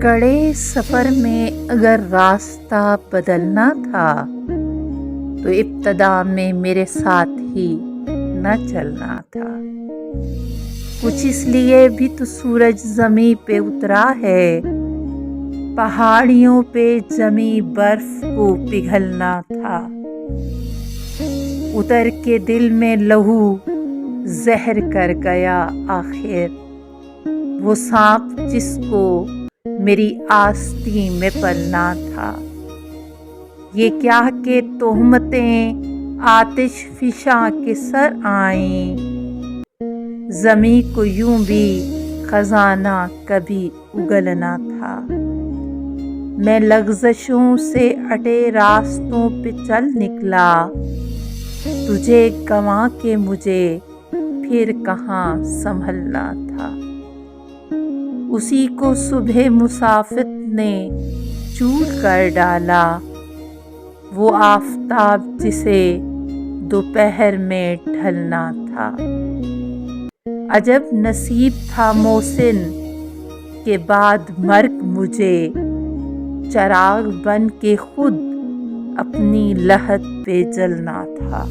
کڑے سفر میں اگر راستہ بدلنا تھا تو ابتدا میں میرے ساتھ ہی نہ چلنا تھا۔ کچھ اس لیے بھی تو سورج زمیں پہ اترا ہے، پہاڑیوں پہ جمی برف کو پگھلنا تھا۔ اتر کے دل میں لہو زہر کر گیا آخر، وہ سانپ جس کو میری آستین میں پلنا تھا۔ یہ کیا کہ تہمتیں آتش فشاں کے سر آئیں، زمیں کو یوں بھی خزانہ کبھی اگلنا تھا۔ میں لغزشوں سے اٹے راستوں پہ چل نکلا، تجھے گنوا کے مجھے پھر کہاں سنبھلنا تھا۔ اسی کو صبح مسافت نے چور کر ڈالا، وہ آفتاب جسے دوپہر میں ڈھلنا تھا۔ عجب نصیب تھا محسن کہ بعد مرگ مجھے چراغ بن کے خود اپنی لحد پہ جلنا تھا۔